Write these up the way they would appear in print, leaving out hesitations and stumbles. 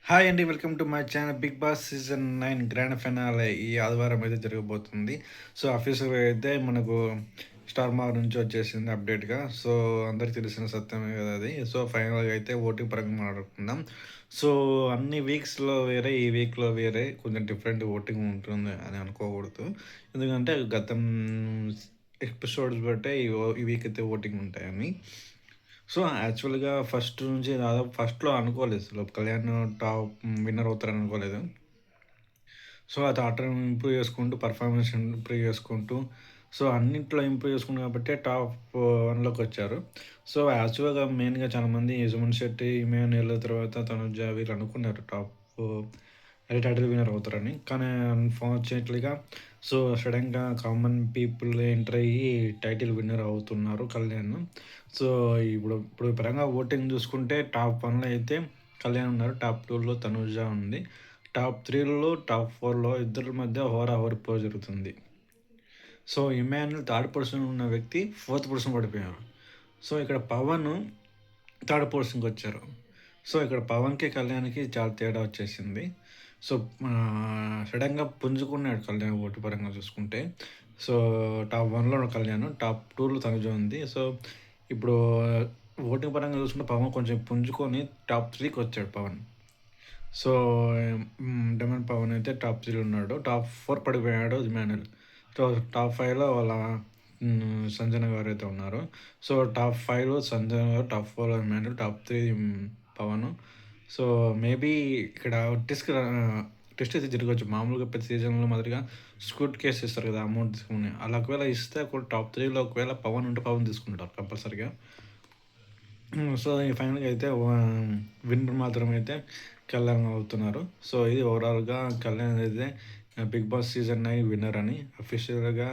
Hi అండి. Welcome to my channel. 'Big boss' season 9 grand finale ఈ ఆదివారం అయితే జరగబోతుంది. సో, అఫీషియల్‌గా అయితే మనకు స్టార్ మా నుంచి వచ్చేసింది అప్డేట్‌గా. సో, అందరికీ తెలిసిన సత్యమే కదా అది. సో, ఫైనల్‌గా అయితే ఓటింగ్ పరంగా మాట్లాడుకుందాం. సో, అన్ని వీక్స్‌లో వేరే, ఈ వీక్‌లో వేరే కొంచెం డిఫరెంట్ ఓటింగ్ ఉంటుంది అని అనుకోకూడదు. ఎందుకంటే గతం ఎపిసోడ్స్ బట్టే ఈ వీక్ అయితే ఓటింగ్ ఉంటాయని. సో, యాక్చువల్‌గా ఫస్ట్ నుంచి దాదాపు ఫస్ట్‌లో అనుకోలేదు అసలు కళ్యాణ్ టాప్ విన్నర్ అవుతారని అనుకోలేదు. సో, అది ఆటను ఇంప్రూవ్ చేసుకుంటూ, పెర్ఫార్మెన్స్ ఇంప్రూవ్ చేసుకుంటూ, సో, అన్నింట్లో ఇంప్రూవ్ చేసుకుండు కాబట్టే టాప్ 1లోకొచ్చారు. సో, యాక్చువల్‌గా మెయిన్‌గా చాలామంది సుమన్ శెట్టి, ఇమాన్యుయల్ తర్వాత తనుజ వీళ్ళు అనుకున్నారు టాప్ టైటిల్ విన్నర్ అవుతారని. కానీ అన్‌ఫార్చునేట్‌లీగా సో, సడెన్‌గా కామన్ పీపుల్ ఎంటర్ అయ్యి టైటిల్ విన్నర్ అవుతున్నారు కళ్యాణ్. సో, ఇప్పుడు పరంగా ఓటింగ్ చూసుకుంటే టాప్ 1లో అయితే కళ్యాణ్ ఉన్నారు. టాప్ 2లో తనుజ ఉంది. టాప్ 3లో, టాప్ 4లో ఇద్దరి మధ్య హోరాహోరీ జరుగుతుంది. సో, ఇమాన్యుల్ థర్డ్ పొజిషన్‌లో ఉన్న వ్యక్తి ఫోర్త్ పొజిషన్ పడిపోయారు. సో, ఇక్కడ పవన్ థర్డ్ పొజిషన్‌కొచ్చారు. సో, ఇక్కడ పవన్‌కి, కళ్యాణ్‌కి చాలా తేడా వచ్చేసింది. సో, సడెన్‌గా పుంజుకున్నాడు కళ్యాణ్ ఓటు పరంగా చూసుకుంటే. సో, టాప్ 1లో కళ్యాణ్, టాప్ 2లో తనుజ ఉంది. సో, ఇప్పుడు ఓటింగ్ పరంగా చూసుకుంటే పవన్ కొంచెం పుంజుకొని టాప్ 3కొచ్చాడు పవన్. సో, డెమన్ పవన్ అయితే టాప్ 3లో ఉన్నాడు. టాప్ 4 పడిపోయాడు ఇమాన్యుల్. సో, టాప్ 5లో వాళ్ళ సంజన గారైతే ఉన్నారు. సో, టాప్ 5లో సంజన గారు, టాప్ 4లో Emmanuel, top 3 Pavan. So, maybe ఇక్కడ టెస్ట్ అయితే జరగవచ్చు. మామూలుగా ప్రతి సీజన్‌లో మాదిరిగా స్క్విడ్ కేస్ ఇస్తారు కదా! అమౌంట్ తీసుకొని. అలా ఒకవేళ ఇస్తే ఒకవేళ టాప్ 3లో ఒకవేళ పవన్ ఉంటే పవన్ తీసుకుంటారు కంపల్సరీగా. సో, ఈ ఫైనల్‌గా అయితే విన్నర్ మాత్రం అయితే కళ్యాణ్ అవుతున్నారు. సో, ఇది ఓవరాల్‌గా కళ్యాణ్ అయితే 'బిగ్ బాస్' సీజన్ 9 విన్నర్ అని అఫీషియల్‌గా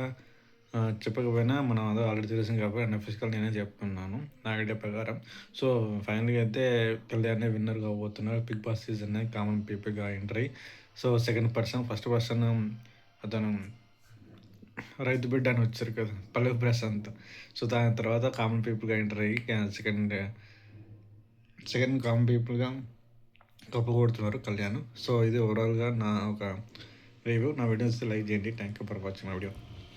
చెప్పకపోయినా మనం అదో ఆల్రెడీ తెలిసింది కాబట్టి అన్‌అఫీషియల్‌గా నేనే చెప్తున్నాను నా ఐడియా ప్రకారం. సో, ఫైనల్‌గా అయితే కళ్యాణే విన్నర్ కాబోతున్నారు 'బిగ్ బాస్' సీజన్ 9 కామన్ పీపుల్‌గా ఎంటర్ అయ్యి. So, second person, first person అతను రైతు బిడ్డ అని వచ్చారు కదా! పల్లవి ప్రశాంత్. సో, దాని తర్వాత కామన్ పీపుల్‌గా ఎంటర్ అయ్యి సెకండ్ కామన్ పీపుల్‌గా కప్పు కొడుతున్నారు కళ్యాణ్. సో, ఇది ఓవరాల్‌గా నా ఒక రివ్యూ. నా వీడియో నచ్చితే లైక్ చేయండి. Thank you for watching my video.